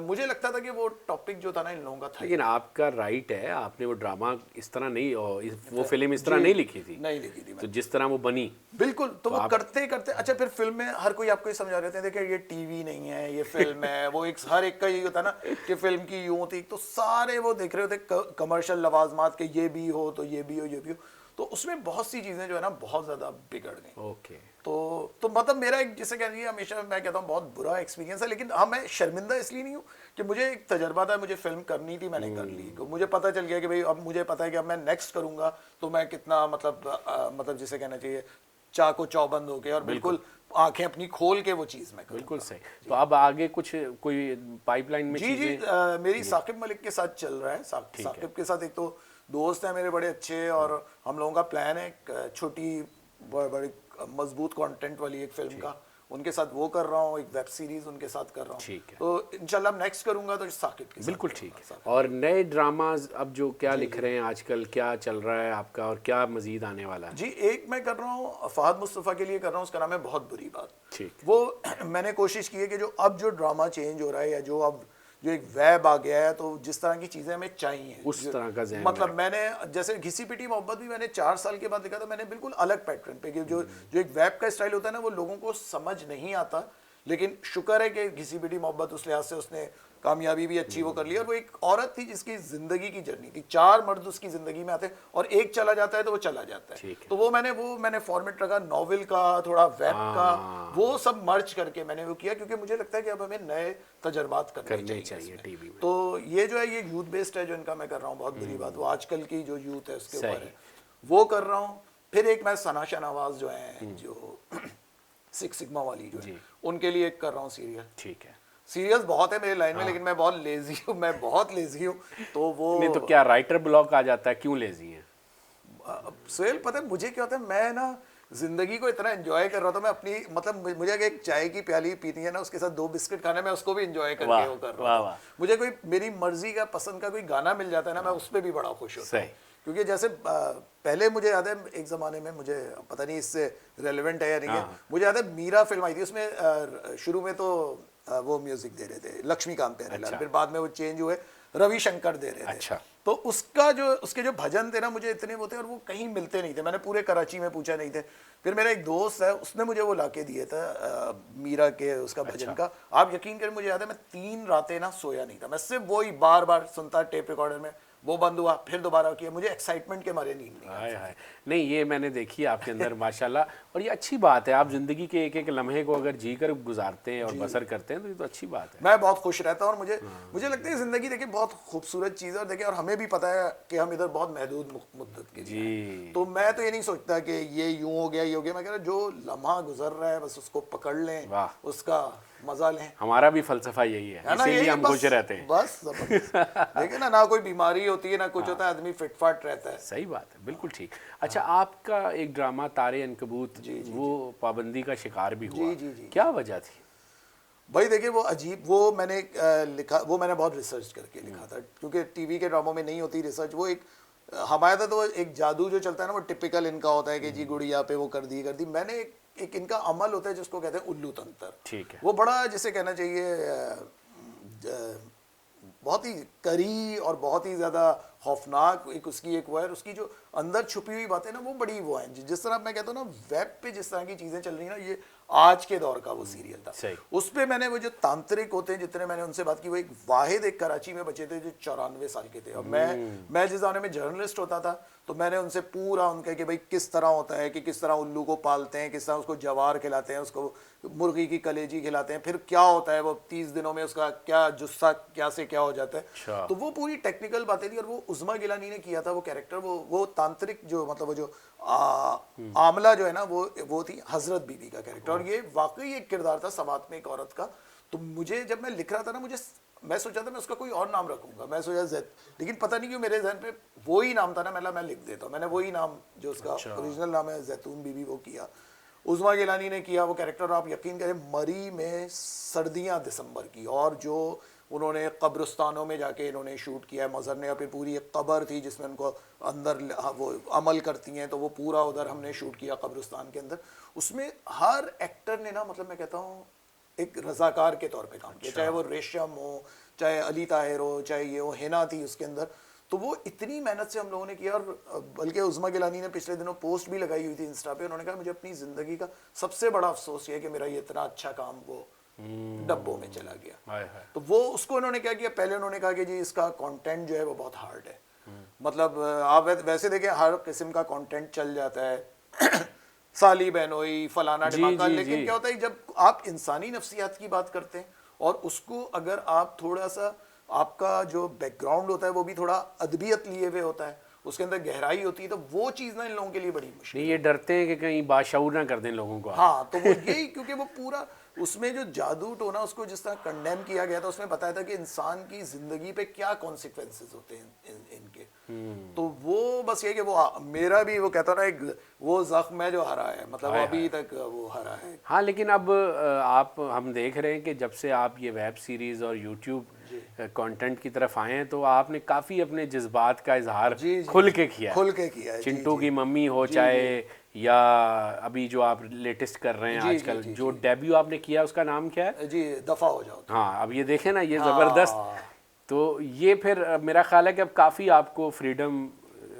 मुझे लगता था कि वो टॉपिक जो था ना इन लोगों का था। लेकिन आपका राइट है, आपने वो ड्रामा इस तरह नहीं, वो फिल्म इस तरह नहीं लिखी थी, नहीं लिखी थी तो जिस तरह वो बनी बिल्कुल। तो वो करते करते, अच्छा फिर फिल्म में हर कोई आपको ये समझा रहे थे, देखिए ये टीवी नहीं है, ये फिल्म है। वो एक हर एक का यही होता है ना कि फिल्म की यूं थी, तो सारे वो देख रहे होते कमर्शियल लवाजमात के, ये भी हो तो ये भी हो, ये भी हो। तो उसमें बहुत सी चीजें जो है ना बहुत ज्यादा बिगड़ गई। ओके। तो मतलब मेरा एक, जिसे कह रही है, हमेशा मैं कहता हूँ बहुत बुरा एक्सपीरियंस है। लेकिन हाँ, मैं शर्मिंदा इसलिए नहीं हूँ कि मुझे एक तजर्बा था, मुझे फिल्म करनी थी, मैंने कर ली। तो मुझे पता चल गया कि भाई अब मुझे पता है कि अब मैं नेक्स्ट करूँगा तो मैं कितना मतलब जिसे कहना चाहिए चाको चौबंद होके और बिल्कुल आंखें अपनी खोल के वो चीज़ में करूँगा। बिल्कुल सही। तो अब आगे कोई पाइपलाइन में जी मेरी साकिब मलिक के साथ चल रहा है। साकिब के साथ एक तो दोस्त है मेरे बड़े अच्छे, और हम लोगों का प्लान है एक छोटी बड़ी मजबूत कंटेंट वाली एक फिल्म का, उनके साथ वो कर रहा हूँ, एक वेब सीरीज उनके साथ कर रहा हूँ। ठीक है। तो इंशाल्लाह नेक्स्ट करूंगा तो साकिब के साथ। बिल्कुल ठीक है। और नए ड्रामाज अब जो क्या लिख रहे हैं आजकल, क्या चल रहा है आपका, और क्या मजीद आने वाला है? जी एक मैं कर रहा हूँ फहद मुस्तफ़ा के लिए कर रहा हूँ, उसका नाम है बहुत बुरी बात। ठीक। वो मैंने कोशिश की है कि जो ड्रामा चेंज हो रहा है, या जो एक वेब आ गया है, तो जिस तरह की चीज़ें हमें चाहिए उस तरह का ज़हन, मतलब मैंने जैसे घिसी पिटी मोहब्बत भी मैंने 4 साल के बाद देखा, तो मैंने बिल्कुल अलग पैटर्न पे कि जो एक वेब का स्टाइल होता है ना, वो लोगों को समझ नहीं आता। लेकिन शुक्र है कि घिसी पिटी मोहब्बत उस लिहाज से उसने कामयाबी भी अच्छी वो कर ली, और वो एक औरत थी जिसकी जिंदगी की जर्नी थी, 4 मर्द उसकी जिंदगी में आते हैं और एक चला जाता है तो वो चला जाता है। ठीक है। तो वो मैंने फॉर्मेट रखा नॉवेल का, थोड़ा वेब का, वो सब मर्ज करके मैंने वो किया, क्योंकि मुझे लगता है कि अब हमें नए तजर्बात करने चाहिए टीवी में। तो ये जो है ये यूथ बेस्ड है जो इनका मैं कर रहा हूँ, बहुत बुरी बात, वो आजकल की जो यूथ है उसके ऊपर है, वो कर रहा हूँ। फिर एक मैं सना शाहनवाज जो है जो सिक्स सिग्मा वाली जो है उनके लिए एक कर रहा हूँ सीरियल। ठीक है। सीरियल्स बहुत है मेरे लाइन में, लेकिन मैं बहुत लेजी हूँ, मैं बहुत लेजी हूँ। तो वो नहीं तो क्या राइटर ब्लॉक आ जाता है, क्यों लेजी है? सुहेल पता है मुझे क्या होता है, मैं ना जिंदगी को इतना एंजॉय कर रहा था, मैं अपनी मतलब मुझे अगर एक चाय की प्याली पीनी है ना, उसके साथ 2 बिस्किट खाने, मैं उसको भी एंजॉय करके वो कर रहा हूँ। मुझे कोई मेरी मर्जी का पसंद का कोई गाना मिल जाता है ना, मैं उस पर भी बड़ा खुश होता हूँ। क्योंकि जैसे पहले मुझे याद है एक ज़माने में, मुझे पता नहीं इससे रेलेवेंट है या नहीं है, मुझे याद है मीरा फिल्म आई थी, उसमें शुरू में तो वो म्यूजिक दे रहे थे लक्ष्मीकांत प्यारेलाल, फिर बाद में वो चेंज हुए रविशंकर दे रहे थे। अच्छा। तो उसके जो भजन थे ना, मुझे इतने वो थे और वो कहीं मिलते नहीं थे, मैंने पूरे कराची में पूछा नहीं थे। फिर मेरा एक दोस्त है, उसने मुझे वो लाके दिए थे मीरा के उसका भजन का। आप यकीन करें, मुझे याद है मैं 3 रातें ना सोया नहीं था, मैं सिर्फ वही बार बार सुनता टेप रिकॉर्डर में, वो बंद हुआ फिर दोबारा किया, मुझे एक्साइटमेंट के मारे नींद नहीं हाय हाय। नहीं ये मैंने देखी आपके अंदर माशाल्लाह, और ये अच्छी बात है, आप जिंदगी के एक एक लम्हे को अगर जी कर गुजारते हैं और बसर करते हैं तो ये तो अच्छी बात है। मैं बहुत खुश रहता हूँ, और मुझे लगता है जिंदगी देखिए बहुत खूबसूरत चीज़ है, और देखिए और हमें भी पता है कि हम इधर बहुत महदूद मुद्दत के लिए, तो मैं तो ये नहीं सोचता कि ये यूं हो गया ये हो गया, मैं कह रहा जो लम्हा गुजर रहा है बस उसको पकड़ लें, उसका मजा लें। हमारा भी फलसफा यही है, इसीलिए हम खुश रहते हैं। बस देखिए ना कोई बीमारी होती है ना कुछ होता है, आदमी फिटफाट रहता है। सही बात है, बिल्कुल ठीक। अच्छा, आपका एक ड्रामा तारे अनकबूत, वो पाबंदी का शिकार भी हुआ, क्या वजह थी? भाई देखिए वो अजीब, वो मैंने लिखा, वो मैंने बहुत रिसर्च करके लिखा था, क्योंकि टीवी के ड्रामों में नहीं होती रिसर्च। वो एक हमारे तो एक जादू जो चलता है ना, वो टिपिकल इनका होता है कि जी गुड़िया पे वो कर दी। मैंने एक इनका अमल होता है जिसको कहते हैं उल्लू तंत्र। ठीक है। वो बड़ा जिसे कहना चाहिए बहुत ही करी और बहुत ही ज़्यादा खौफनाक एक उसकी एक वो है, उसकी जो अंदर छुपी हुई बातें ना वो बड़ी वो हैं। जिस तरह मैं कहता हूँ ना वेब पे जिस तरह की चीज़ें चल रही हैं ना, ये आज के दौर का वो सीरियल था। उस पर मैंने वो जो तांत्रिक होते हैं जितने मैंने उनसे बात की, वो एक वाहिद एक कराची में बचे थे जो 94 साल के थे। और मैं जिस ज़माने में जर्नलिस्ट होता था तो मैंने उनसे पूरा उनका कि भाई किस तरह होता है, कि किस तरह उल्लू को पालते हैं, किस तरह उसको जवार खिलाते हैं, उसको मुर्गी की कलेजी खिलाते हैं, फिर क्या होता है वो 30 दिनों में उसका क्या जुस्सा क्या से क्या हो जाता है। तो वो पूरी टेक्निकल बातें थी। और वो उज़्मा गिलानी ने किया था वो कैरेक्टर, वो तांत्रिक जो मतलब वो जो आमला जो है ना, वो थी हजरत बीबी का कैरेक्टर। और ये वाकई एक किरदार था समाज में एक औरत का। तो मुझे जब मैं लिख रहा था ना, मैं सोचा था मैं उसका कोई और नाम रखूंगा, मैं सोचा जैद, लेकिन पता नहीं क्यों मेरे जहन पे वो ही नाम था ना, मैं लिख देता हूँ। मैंने वही नाम जो उसका ओरिजिनल नाम है जैतून बीबी वो किया, उज़्मा गिलानी ने किया वो कैरेक्टर। आप यकीन करें मरी में सर्दियाँ दिसंबर की, और जो उन्होंने कब्रिस्तानों में जाके इन्होंने शूट किया है। मज़हर ने अपनी पूरी एक कब्र थी जिसमें उनको अंदर वो अमल करती हैं, तो वो पूरा उधर हमने शूट किया कब्रिस्तान के अंदर। उसमें हर एक्टर ने ना मतलब मैं कहता हूँ एक रज़ाकार के तौर पे काम किया, चाहे वो रेशम हो, चाहे अली ताहिर हो, चाहे ये हो हिना थी उसके अंदर। तो वो इतनी मेहनत से हम लोगों ने किया। और बल्कि उज़्मा गिलानी ने पिछले दिनों पोस्ट भी लगाई हुई थी इंस्टा पे, उन्होंने कहा मुझे अपनी ज़िंदगी का सबसे बड़ा अफसोस ये है कि मेरा ये इतना अच्छा काम वो डब्बों में चला गया। तो वो उसको उन्होंने क्या किया, पहले उन्होंने कहा कि जी इसका कंटेंट जो है वो बहुत हार्ड है। मतलब आप वैसे देखें हर किस्म का कंटेंट चल जाता है साली बहनोई फलाना ढिमाका, लेकिन क्या होता है जब आप इंसानी नफ्सियात की बात करते हैं और उसको अगर आप थोड़ा सा आपका जो बैकग्राउंड होता है वो भी थोड़ा अदबियत लिए हुए होता है, उसके अंदर गहराई होती है, तो वो चीज़ ना इन लोगों के लिए बड़ी मुश्किल। नहीं ये डरते हैं कि कहीं बाशऊर ना कर दें लोगों को। हाँ, तो वो यही क्योंकि वो पूरा उसमें जो जादू टोना उसको जिस तरह कंडेम किया गया था, उसमें बताया था कि इंसान की जिंदगी पे क्या कॉन्सिक्वेंसेस होते हैं इनके। तो वो बस ये कि वो मेरा भी वो कहता ना एक वो जख्म है जो हरा है, मतलब अभी तक वो हरा है। हाँ, लेकिन अब आप हम देख रहे हैं कि जब से आप ये वेब सीरीज़ और यूट्यूब कंटेंट की तरफ आए हैं तो आपने काफ़ी अपने जज्बात का इजहार खुल के किया है। चिंटू की मम्मी हो चाहे या अभी जो आप लेटेस्ट कर रहे हैं आजकल जो डेब्यू आपने किया उसका नाम क्या है? जी दफ़ा हो जाओ। हाँ, अब ये देखें ना ये ज़बरदस्त। तो ये फिर मेरा ख्याल है कि अब काफ़ी आपको फ्रीडम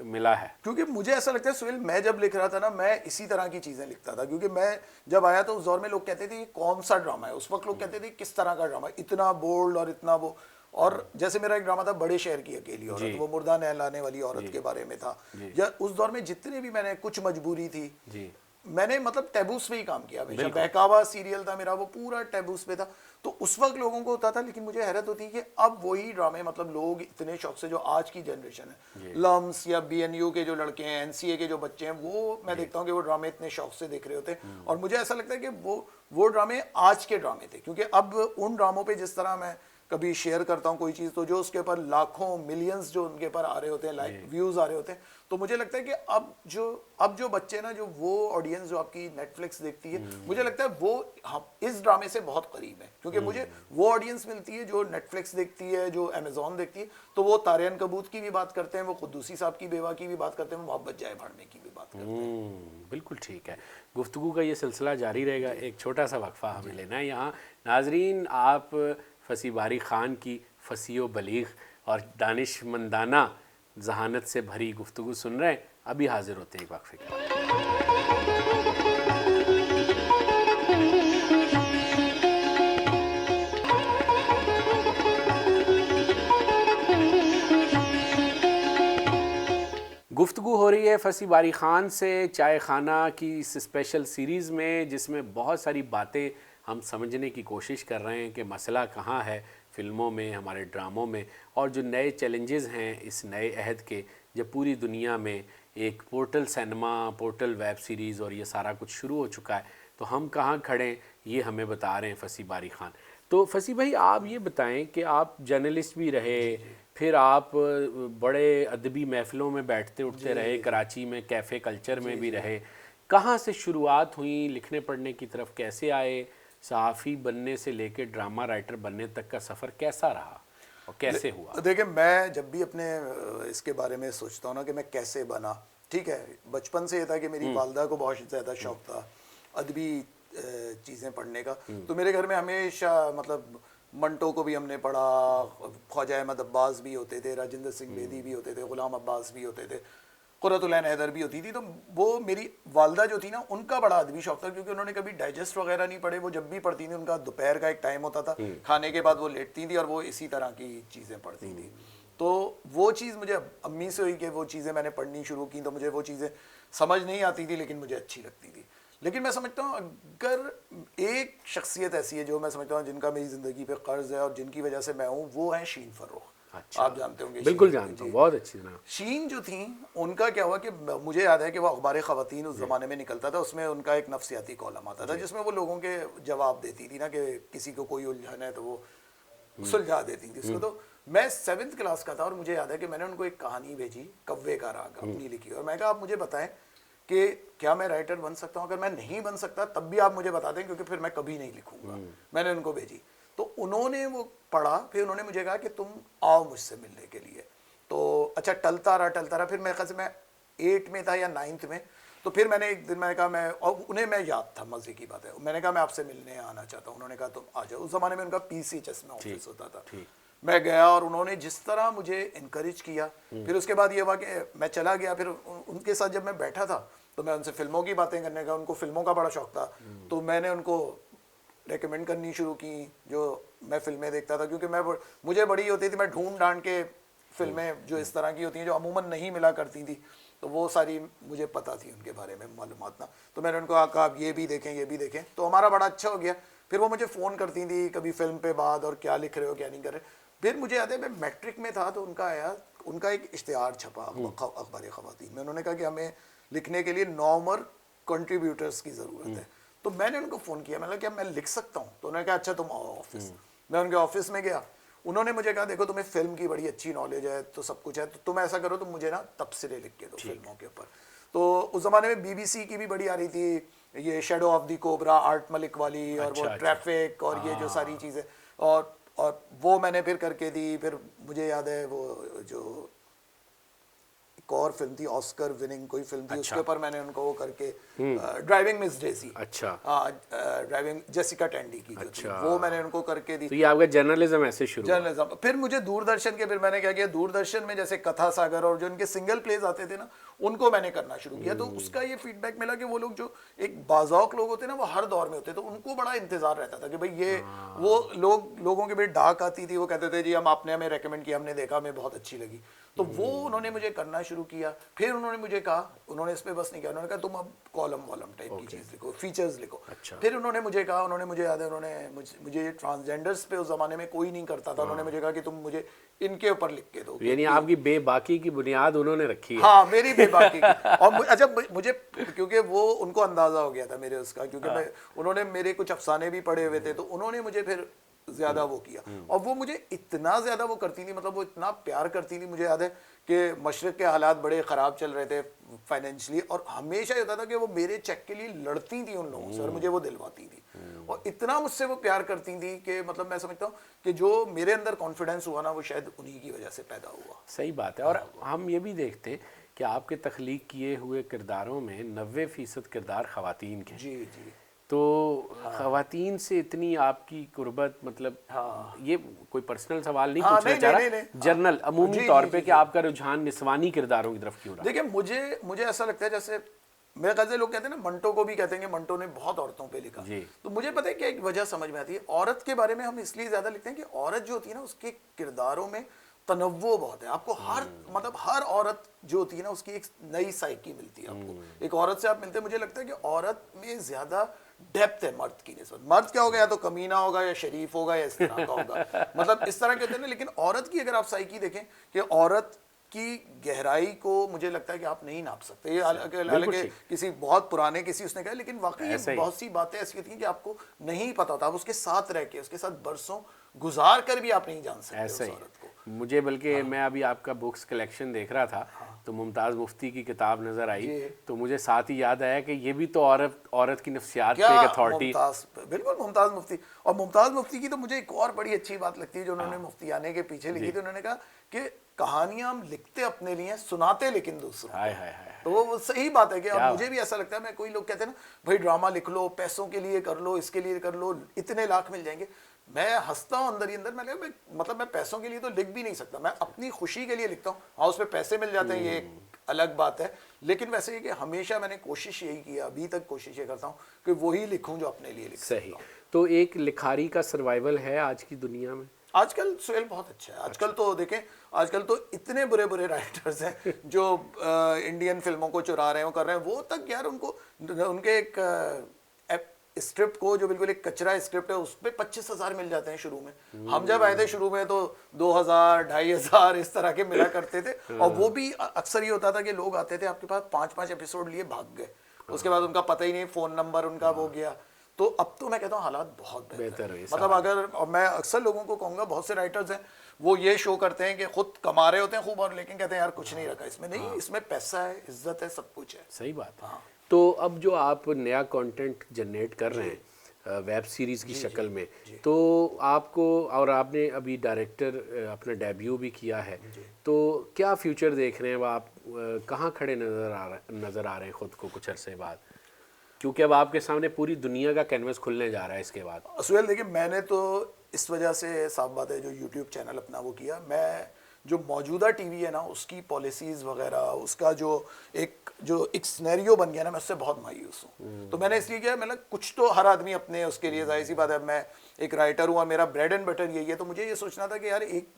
मिला है? क्योंकि मुझे ऐसा लगता है सुहेल, मैं जब लिख रहा था ना, मैं इसी तरह की चीजें लिखता था। क्योंकि मैं जब आया तो उस दौर में लोग कहते थे ये कौन सा ड्रामा है, उस वक्त लोग कहते थे किस तरह का ड्रामा, इतना बोल्ड और इतना वो। और जैसे मेरा एक ड्रामा था बड़े शहर की अकेली औरत, वो मुर्दा नहलाने वाली औरत के बारे में था। या उस दौर में जितने भी मैंने, कुछ मजबूरी थी, मैंने मतलब टैबूस पे ही काम किया हमेशा। बहकावा सीरियल था मेरा, वो पूरा टैबूस पे था। तो उस वक्त लोगों को होता था, लेकिन मुझे हैरत होती है कि अब वही ड्रामे, मतलब लोग इतने शौक से, जो आज की जनरेशन है, लम्स या बीएनयू के जो लड़के हैं, एनसीए के जो बच्चे हैं, वो मैं देखता हूँ कि वो ड्रामे इतने शौक से देख रहे होते हैं। और मुझे ऐसा लगता है कि वो ड्रामे आज के ड्रामे थे। क्योंकि अब उन ड्रामों पे जिस तरह मैं कभी शेयर करता हूँ कोई चीज़, तो जो उसके ऊपर लाखों मिलियंस जो उनके ऊपर आ रहे होते हैं, लाइक व्यूज़ आ रहे होते हैं, तो मुझे लगता है कि अब जो बच्चे ना, जो वो ऑडियंस जो आपकी नेटफ्लिक्स देखती है, मुझे लगता है वो इस ड्रामे से बहुत करीब है। क्योंकि मुझे वो ऑडियंस मिलती है जो नेटफ्लिक्स देखती है, जो अमेजोन देखती है, तो वो तारियन कबूत की भी बात करते हैं, वो कुद्दूसी साहब की बेवा की भी बात करते हैं, वो मोहब्बत जाए भाड़मे की भी बात करते हैं। बिल्कुल ठीक है। गुफ्तगू का ये सिलसिला जारी रहेगा। एक छोटा सा वक्फा हमें लेना है यहाँ। नाजरीन, आप फसी बारी ख़ान की फसी व बलीग और दानिशमंदाना जहानत से भरी गुफ्तगू सुन रहे हैं। अभी हाजिर होते हैं एक वक्फे के बाद। गुफ्तगू हो रही है फसी बारी ख़ान से चाय खाना की इस स्पेशल सीरीज़ में, जिसमें बहुत सारी बातें हम समझने की कोशिश कर रहे हैं कि मसला कहाँ है फ़िल्मों में, हमारे ड्रामों में, और जो नए चैलेंजेस हैं इस नए अहद के, जब पूरी दुनिया में एक portal cinema, portal web series और ये सारा कुछ शुरू हो चुका है, तो हम कहाँ खड़े हैं ये हमें बता रहे हैं फसी बारी ख़ान। तो फसी भाई, आप ये बताएं कि आप जर्नलिस्ट भी रहे, फिर आप बड़े अदबी महफ़िलों में बैठते उठते रहे, कराची में कैफ़े कल्चर में भी रहे। कहाँ से शुरुआत हुई लिखने पढ़ने की तरफ, कैसे आए, सहाफ़ी बनने से लेकर ड्रामा राइटर बनने तक का सफ़र कैसा रहा और कैसे हुआ? देखिए, मैं जब भी अपने इसके बारे में सोचता हूँ ना कि मैं कैसे बना, ठीक है, बचपन से ये था कि मेरी वालदा को बहुत ज़्यादा शौक़ था अदबी चीज़ें पढ़ने का। तो मेरे घर में हमेशा, मतलब मंटो को भी हमने पढ़ा, ख्वाजा अहमद अब्बास भी होते थे, राजेंद्र सिंह बेदी भी होते थे, गुलाम अब्बास भी होते थे, कुर्रतुल ऐन हैदर भी होती थी। तो वो मेरी वालदा जो थी ना, उनका बड़ा अदबी शौक था। क्योंकि उन्होंने कभी डाइजेस्ट वगैरह नहीं पढ़े, वो जब भी पढ़ती थी उनका दोपहर का एक टाइम होता था, खाने के बाद वो लेटती थी और वो इसी तरह की चीज़ें पढ़ती थी। तो वो चीज़ मुझे अम्मी से हुई कि वो चीज़ें मैंने पढ़नी शुरू की, तो मुझे वो चीज़ें समझ नहीं आती थी, लेकिन मुझे अच्छी लगती थी। लेकिन मैं समझता हूँ अगर एक शख्सियत ऐसी है जो मैं समझता हूँ जिनका मेरी ज़िंदगी पे कर्ज है और जिनकी वजह से मैं हूँ, वो है शीन फर्रुख। अच्छा, आप जानते होंगे? बिल्कुल जानता हूँ, बहुत अच्छी तरह। शीन जो थी, उनका क्या हुआ कि मुझे याद है कि वो अखबार ख़वातीन उस ज़माने में निकलता था, उसमें उनका एक नफ्सियाती कॉलम आता था, जिसमें वो लोगों के जवाब देती थी ना, कि किसी को कोई उलझन है तो वो सुलझा देती थी उसको। तो मैं 7th क्लास का था और मुझे याद है कि मैंने उनको एक कहानी भेजी, कव्वे का राग, अपनी लिखी, और मैं कहा आप मुझे बताएं कि क्या मैं राइटर बन सकता हूँ। अगर मैं नहीं बन सकता तब भी आप मुझे बता दें, क्योंकि फिर मैं कभी नहीं लिखूंगा। मैंने उनको भेजी, तो उन्होंने वो पढ़ा, फिर उन्होंने मुझे कहा कि तुम आओ मुझसे मिलने के लिए। तो अच्छा, टलता रहा। फिर मेरे ख्याल से मैं 8 में था या 9th में। तो फिर मैंने एक दिन मैंने कहा, मैं, और उन्हें मैं याद था, मज़े की बात है, मैंने कहा मैं आपसे मिलने आना चाहता हूँ। उन्होंने कहा तुम आ जाओ। उस ज़माने में उनका PCHS में ऑफिस होता था। मैं गया और उन्होंने जिस तरह मुझे इनकरेज किया, फिर उसके बाद ये हुआ कि मैं चला गया। फिर उनके साथ जब मैं बैठा था तो मैं उनसे फिल्मों की बातें करने का, उनको फिल्मों का बड़ा शौक था, तो मैंने उनको रेकमेंड करनी शुरू की जो मैं फिल्में देखता था। क्योंकि मुझे बड़ी होती थी, मैं ढूंढ ढांड के फिल्में जो इस तरह की होती हैं जो अमूमन नहीं मिला करती थी, तो वो सारी मुझे पता थी उनके बारे में मालूमात ना। तो मैंने उनको कहा आप ये भी देखें, तो हमारा बड़ा अच्छा हो गया। फिर वो मुझे फ़ोन करती थी कभी फिल्म पे बाद, और क्या लिख रहे हो क्या नहीं कर रहे। फिर मुझे याद है मैं मैट्रिक में था, तो उनका एक इश्तिहार छपा अखबार ख़वातीन में। उन्होंने कहा कि हमें लिखने के लिए नॉर्मल कंट्रीब्यूटर्स की ज़रूरत है। तो मैंने उनको फ़ोन किया, मैंने कहा क्या मैं लिख सकता हूँ? तो उन्होंने कहा अच्छा तुम आओ ऑफिस। मैं उनके ऑफिस में गया, उन्होंने मुझे कहा देखो तुम्हें फिल्म की बड़ी अच्छी नॉलेज है, तो सब कुछ है, तो तुम ऐसा करो, तुम मुझे ना तबसरे लिख के दो फिल्मों के ऊपर। तो उस ज़माने में BBC की भी बड़ी आ रही थी, ये shadow of the cobra, art Malik वाली, और वो ट्रैफिक और ये जो सारी चीज़ें, और वो मैंने फिर करके दी। फिर मुझे याद है वो जो एक और फिल्म थी, ऑस्कर विनिंग कोई फिल्म थी, उसके ऊपर मैंने उनको वो करके ड्राइविंग मिस डेजी, अच्छा, ड्राइविंग जेसिका टेंडी की जो थी, वो मैंने उनको करके दी। तो ये आपका जर्नलिज्म ऐसे शुरू हुआ? जर्नलिज्म। फिर मुझे दूरदर्शन के, फिर मैंने क्या किया, दूरदर्शन में जैसे कथा सागर और जो इनके सिंगल प्लेज आते थे ना, उनको मैंने करना शुरू किया। तो उसका ये फीडबैक मिला कि वो लोग जो एक बाज़ौक लोग होते हैं ना, वो हर दौर में होते, तो उनको बड़ा इंतजार रहता था कि भाई ये वो लोगों के बीच डाक आती थी, वो कहते थे जी हम आपने हमें रेकमेंड किया, हमने देखा, हमें बहुत अच्छी लगी, तो वो उन्होंने मुझे करना शुरू किया। फिर उन्होंने मुझे कहा, उन्होंने इस पे बस नहीं किया, उन्होंने कहा तुम अब कॉलम वॉलम टाइप की चीज़ लिखो, फीचर्स लिखो। अच्छा। फिर उन्होंने मुझे कहा, उन्होंने मुझे याद है, उन्होंने मुझे ये ट्रांसजेंडर्स पे उस जमाने में कोई नहीं करता था, उन्होंने मुझे कहा कि तुम मुझे इनके ऊपर लिख के दो। यानी आपकी बेबाकी की बुनियाद उन्होंने रखी है। हाँ, मेरी बेबाकी की। और अच्छा, मुझे क्योंकि वो उनको अंदाजा हो गया था मेरे उसका, क्योंकि उन्होंने मेरे कुछ अफसाने भी पढ़े हुए थे, तो उन्होंने मुझे फिर ज्यादा वो किया। और वो मुझे इतना ज्यादा वो करती थी, मतलब वो इतना प्यार करती थी। मुझे याद है कि मशरक के हालात बड़े ख़राब चल रहे थे फाइनेंशियली, और हमेशा ये होता था कि वो मेरे चेक के लिए लड़ती थी उन लोगों से और मुझे वो दिलवाती थी। और इतना मुझसे वो प्यार करती थी कि मतलब मैं समझता हूँ कि जो मेरे अंदर कॉन्फिडेंस हुआ ना, वो शायद उन्हीं की वजह से पैदा हुआ। सही बात है। और हम ये भी देखते हैं कि आपके तख्लीक किए हुए किरदारों में 90% किरदार ख़वातीन के। जी जी। तो ख़वातीन से इतनी आपकी कुर्बत, मतलब ये कोई पर्सनल सवाल नहीं पूछना चाह रहा, जनरल अमूमी तौर पे कि आपका रुझान निस्वानी किरदारों की तरफ क्यों रहा? देखिए, मुझे ऐसा लगता है, जैसे मेरे ख्याल से लोग कहते हैं ना, मंटो को भी कहते हैं कि मंटो ने बहुत औरतों पे लिखा, तो मुझे पता है कि एक वजह समझ में आती है। औरत के बारे में हम इसलिए ज्यादा लिखते हैं कि औरत जो होती है ना, उसके किरदारों में तनव्वो बहुत है। आपको मतलब हर औरत जो होती है ना, उसकी एक नई साइकी मिलती है आपको। एक औरत से आप मिलते हैं, मुझे लगता है कि औरत में ज्यादा डेप्थ है मर्द की निस्बत। मर्द क्या होगा, या तो कमीना होगा या शरीफ होगा या इस तरह का होगा, मतलब इस तरह के होते हैं ना। लेकिन औरत की अगर आप साइकी देखें कि औरत की गहराई को मुझे लगता है कि आप नहीं नाप सकते। ये हालांकि किसी बहुत पुराने किसी उसने कहा, लेकिन वाकई बहुत सी बातें ऐसी होती हैं कि आपको नहीं पता होता। आप उसके साथ रह के, उसके साथ बरसों गुजार कर भी आप नहीं जान सकते उस औरत को। मुझे बल्कि मैं अभी आपका बुक्स कलेक्शन देख रहा था, तो मुमताज़ मुफ्ती की किताब नज़र आई, तो मुझे साथ ही याद आया कि ये भी तो औरत की नफ्सियात पे एक अथॉरिटी। बिल्कुल, मुमताज़ मुफ्ती। और मुमताज़ मुफ्ती की तो मुझे एक और बड़ी अच्छी बात लगती है जो उन्होंने मुफ्ती आने के पीछे लिखी थी। उन्होंने कहा कि कहानियां हम लिखते अपने लिए, सुनाते लेकिन दूसरों। हाय हाय हाय। तो वो सही बात है कि अब मुझे भी ऐसा लगता है। मैं कोई लोग कहते हैं ना, भाई ड्रामा लिख लो, पैसों के लिए कर लो, इसके लिए कर लो, इतने लाख मिल जाएंगे। मैं हंसता हूँ अंदर ही अंदर। मैं मैं पैसों के लिए तो लिख भी नहीं सकता, मैं अपनी खुशी के लिए लिखता हूँ। हाँ, उसमें पैसे मिल जाते हैं, ये एक अलग बात है, लेकिन वैसे ही कि हमेशा मैंने कोशिश यही की, अभी तक कोशिश ये करता हूँ कि वही लिखूँ जो अपने लिए लिख सही। तो एक लिखारी का सर्वाइवल है आज की दुनिया में? आजकल सुहेल बहुत अच्छा है। आजकल तो देखें, आजकल तो इतने बुरे बुरे राइटर्स हैं जो इंडियन फिल्मों को चुरा रहे हैं, कर रहे हैं। वो तक यार उनको, उनके एक स्क्रिप्ट को, जो बिल्कुल एक कचरा स्क्रिप्ट है, उस पर 25,000 मिल जाते हैं शुरू में। हम जब आए थे शुरू में तो 2,000 2,500 इस तरह के मिला करते थे। और वो भी अक्सर ये होता था कि लोग आते थे आपके पास, 5-5 एपिसोड लिए भाग गए, उसके बाद उनका पता ही नहीं, फोन नंबर उनका वो गया। तो अब तो मैं कहता हूँ हालात बहुत बेहतर है। मतलब अगर, और मैं अक्सर लोगों को कहूँगा, बहुत से राइटर्स हैं वो ये शो करते हैं कि खुद कमा रहे होते हैं खूब, और लेकिन कहते हैं यार कुछ नहीं रखा इसमें। नहीं, इसमें पैसा है, इज्जत है, सब कुछ है। सही बात है। तो अब जो आप नया कंटेंट जनरेट कर रहे हैं वेब सीरीज़ की शक्ल में, तो आपको, और आपने अभी डायरेक्टर अपना डेब्यू भी किया है, तो क्या फ्यूचर देख रहे हैं? आप कहाँ खड़े नज़र आ रहे हैं खुद को कुछ अरसे बाद? क्योंकि अब आपके सामने पूरी दुनिया का कैनवस खुलने जा रहा है इसके बाद। सुहेल देखिए, मैंने तो इस वजह से, साफ बात है, जो यूट्यूब चैनल अपना वो किया। मैं जो मौजूदा टीवी है ना, उसकी पॉलिसीज़ वगैरह, उसका जो एक सिनेरियो बन गया ना, मैं उससे बहुत मायूस हूँ। तो मैंने इसलिए किया, मतलब कुछ तो हर आदमी अपने उसके लिए, जाहिर सी बात है, मैं एक राइटर हूँ और मेरा ब्रेड एंड बटर यही है। तो मुझे ये सोचना था कि यार एक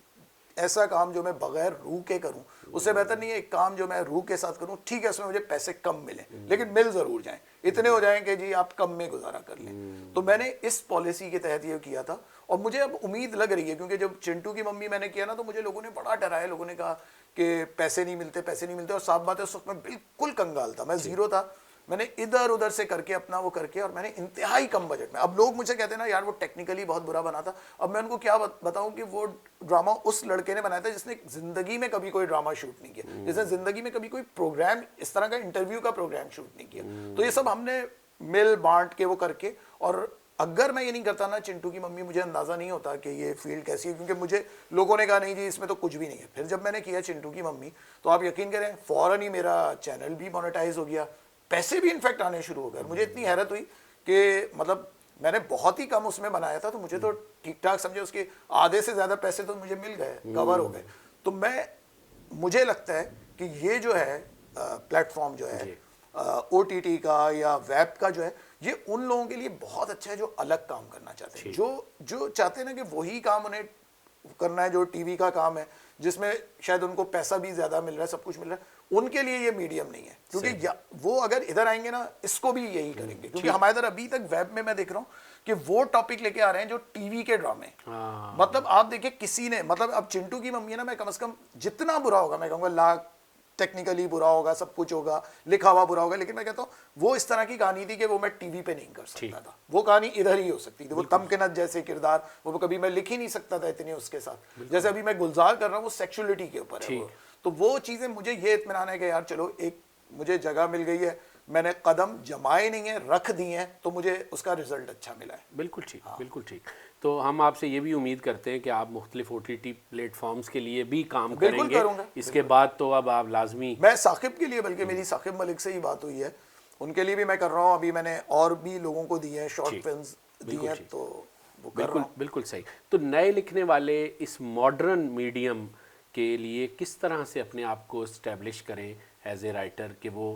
ऐसा काम जो मैं बगैर रूह के करूं, उससे बेहतर नहीं है एक काम जो मैं रूह के साथ करूं। ठीक है, उसमें मुझे पैसे कम मिले, लेकिन मिल जरूर जाएं, इतने हो जाएं कि जी आप कम में गुजारा कर लें। तो मैंने इस पॉलिसी के तहत ये किया था, और मुझे अब उम्मीद लग रही है, क्योंकि जब चिंटू की मम्मी मैंने किया ना, तो मुझे लोगों ने बड़ा डराया। लोगों ने कहा कि पैसे नहीं मिलते, पैसे नहीं मिलते। और साफ बात है, उस वक्त मैं बिल्कुल कंगाल था, मैं जीरो था। मैंने इधर उधर से करके अपना वो करके, और मैंने इंतहाई कम बजट में, अब लोग मुझे कहते हैं ना यार वो टेक्निकली बहुत बुरा बना था, अब मैं उनको क्या बताऊं कि वो ड्रामा उस लड़के ने बनाया था जिसने जिंदगी में कभी कोई ड्रामा शूट नहीं किया, जिसने जिंदगी में कभी कोई प्रोग्राम, इस तरह का इंटरव्यू का प्रोग्राम शूट नहीं किया। तो ये सब हमने मिल बांट के वो करके, और अगर मैं ये नहीं करता ना चिंटू की मम्मी, मुझे अंदाज़ा नहीं होता कि ये फील्ड कैसी है, क्योंकि मुझे लोगों ने कहा नहीं जी इसमें तो कुछ भी नहीं है। फिर जब मैंने किया चिंटू की मम्मी, तो आप यकीन करें फ़ौरन ही मेरा चैनल भी मोनेटाइज हो गया, पैसे भी इनफैक्ट आने शुरू हो गए। मुझे इतनी हैरत हुई कि मतलब मैंने बहुत ही कम उसमें बनाया था, तो मुझे तो ठीक ठाक समझे उसके आधे से ज़्यादा पैसे तो मुझे मिल गए, कवर हो गए। तो मुझे लगता है कि ये जो है प्लेटफॉर्म जो है OTT का या वेब का जो है, ये उन लोगों के लिए बहुत अच्छा है जो अलग काम करना चाहते हैं, जो चाहते हैं ना कि वही काम उन्हें करना है जो टीवी का काम है, जिसमें शायद उनको पैसा भी ज़्यादा मिल रहा है, सब कुछ मिल रहा है। उनके लिए ये मीडियम नहीं है, क्योंकि वो अगर इधर आएंगे ना, इसको भी यही करेंगे। क्योंकि हमारे इधर अभी तक वेब में मैं देख रहा हूँ कि वो टॉपिक लेके आ रहे हैं जो टीवी के ड्रामे। मतलब आप देखिए किसी ने, मतलब अब चिंटू की मम्मी है ना, मैं कम से कम जितना बुरा होगा, मैं कहूँगा लाख टेक्निकली बुरा होगा, सब कुछ होगा, लिखा हुआ बुरा होगा, लेकिन मैं कहता हूँ वो इस तरह की कहानी थी कि वो मैं टीवी पे नहीं कर सकता था। वो कहानी इधर ही हो सकती थी। वो तमकिनत जैसे किरदार वो कभी मैं लिख ही नहीं सकता था इतने उसके साथ। जैसे अभी मैं गुलजार कर रहा हूँ, वो सेक्सुअलिटी के ऊपर है वो। तो वो चीज़ें मुझे ये इत्मीनान है कि यार चलो एक मुझे जगह मिल गई है, मैंने कदम जमाए नहीं है, रख दिए हैं, तो मुझे उसका रिजल्ट अच्छा मिला है। बिल्कुल ठीक, बिल्कुल ठीक। तो हम आपसे ये भी उम्मीद करते हैं कि आप मुख्तलिफ OTT प्लेटफॉर्म्स के लिए भी काम करेंगे। इसके बाद तो अब आप लाजमी, मैं साकिब के लिए, बल्कि मेरी साकिब मलिक से ही बात हुई है, उनके लिए भी मैं कर रहा हूँ। अभी मैंने और भी लोगों को दिए हैं, शॉर्ट फिल्म्स दी हैं, तो वो कर रहा हूँ। बिल्कुल सही। तो नए लिखने वाले इस मॉडर्न मीडियम के लिए किस तरह से अपने आप को इस्टेब्लिश करें एज ए राइटर कि वो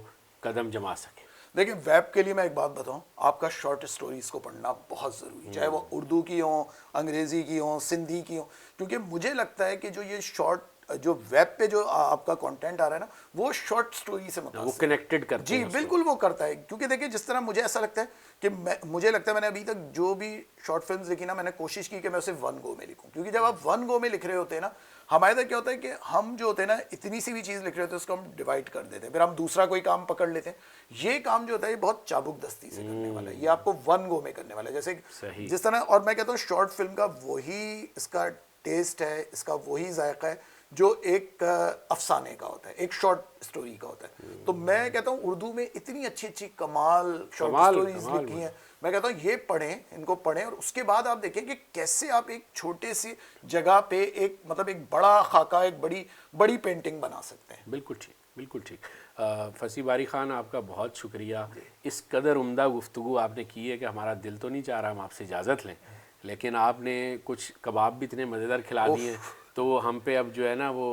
कदम जमा सकें? देखिए वेब के लिए मैं एक बात बताऊं, आपका शॉर्ट स्टोरीज को पढ़ना बहुत ज़रूरी है, चाहे वो उर्दू की हो, अंग्रेज़ी की हो, सिंधी की हो। क्योंकि मुझे लगता है कि जो ये शॉर्ट जो वेब पे जो आपका कंटेंट आ रहा है ना, वो शॉर्ट स्टोरी से मुतासिर, वो कनेक्टेड करते जी हैं बिल्कुल वो करता है। क्योंकि देखिए जिस तरह मुझे ऐसा लगता है कि मुझे लगता है मैंने अभी तक जो भी शॉर्ट फिल्म्स लिखी ना, मैंने कोशिश की कि मैं उसे वन गो में लिखूं। क्योंकि जब आप वन गो में लिख रहे होते हैं ना, हमारे इधर क्या होता है कि हम जो होते हैं ना, इतनी सी भी चीज़ लिख रहे होते हैं उसको हम डिवाइड कर देते हैं, फिर हम दूसरा कोई काम पकड़ लेते हैं। ये काम जो होता है ये बहुत चाबुक दस्ती से करने वाला है, ये आपको वन गो में करने वाला है। जैसे जिस तरह, और मैं कहता हूँ शॉर्ट फिल्म का वही इसका टेस्ट है, इसका वही जायका है जो एक अफसाने का होता है, एक शॉर्ट स्टोरी का होता है। तो मैं कहता हूँ उर्दू में इतनी अच्छी अच्छी कमाल शॉर्ट स्टोरीज लिखी हैं, मैं कहता हूँ ये पढ़ें, इनको पढ़ें, और उसके बाद आप देखें कि कैसे आप एक छोटे सी जगह पे एक मतलब एक बड़ा खाका, एक बड़ी पेंटिंग बना सकते हैं। बिल्कुल ठीक, बिल्कुल ठीक। फसी बारी खान, आपका बहुत शुक्रिया। इस कदर उम्दा गुफ्तगू आपने की है कि हमारा दिल तो नहीं चाह रहा हम आपसे इजाज़त लें, लेकिन आपने कुछ कबाब भी इतने मज़ेदार खिला दिए, तो हम पे अब जो है ना वो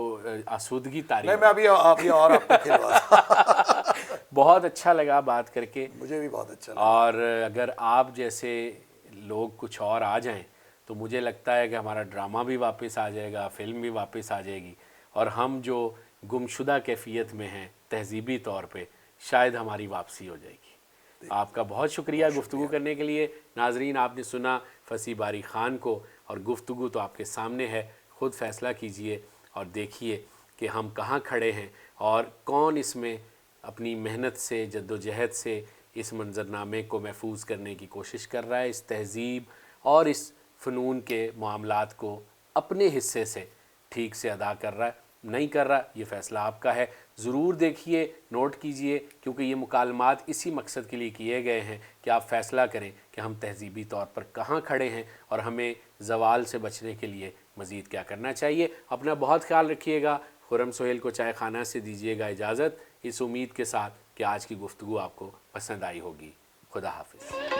आसूदगी तारीफ। मैं अभी और आपको खिलवा बहुत अच्छा लगा बात करके, मुझे भी बहुत अच्छा लगा। और अगर आप जैसे लोग कुछ और आ जाएं तो मुझे लगता है कि हमारा ड्रामा भी वापस आ जाएगा, फिल्म भी वापस आ जाएगी, और हम जो गुमशुदा कैफियत में हैं तहजीबी तौर पे, शायद हमारी वापसी हो जाएगी। आपका बहुत शुक्रिया गुफ्तगू करने के लिए। नाजरीन, आपने सुना फसी बारी ख़ान को, और गुफ्तगू तो आपके सामने है, ख़ुद फ़ैसला कीजिए और देखिए कि हम कहाँ खड़े हैं और कौन इसमें अपनी मेहनत से, जद्दोजहद से इस मंज़रनामे को महफूज करने की कोशिश कर रहा है, इस तहज़ीब और इस फ़नून के मामलात को अपने हिस्से से ठीक से अदा कर रहा है, नहीं कर रहा, ये फ़ैसला आपका है। ज़रूर देखिए, नोट कीजिए, क्योंकि ये मुकालमात इसी मकसद के लिए किए गए हैं कि आप फ़ैसला करें कि हम तहज़ीबी तौर पर कहाँ खड़े हैं और हमें ज़वाल से बचने के लिए मज़ीद क्या करना चाहिए। अपना बहुत ख्याल रखिएगा। खुर्रम सुहेल को चाय खाना से दीजिएगा इजाज़त, इस उम्मीद के साथ कि आज की गुफ्तगू आपको पसंद आई होगी। खुदा हाफिज़।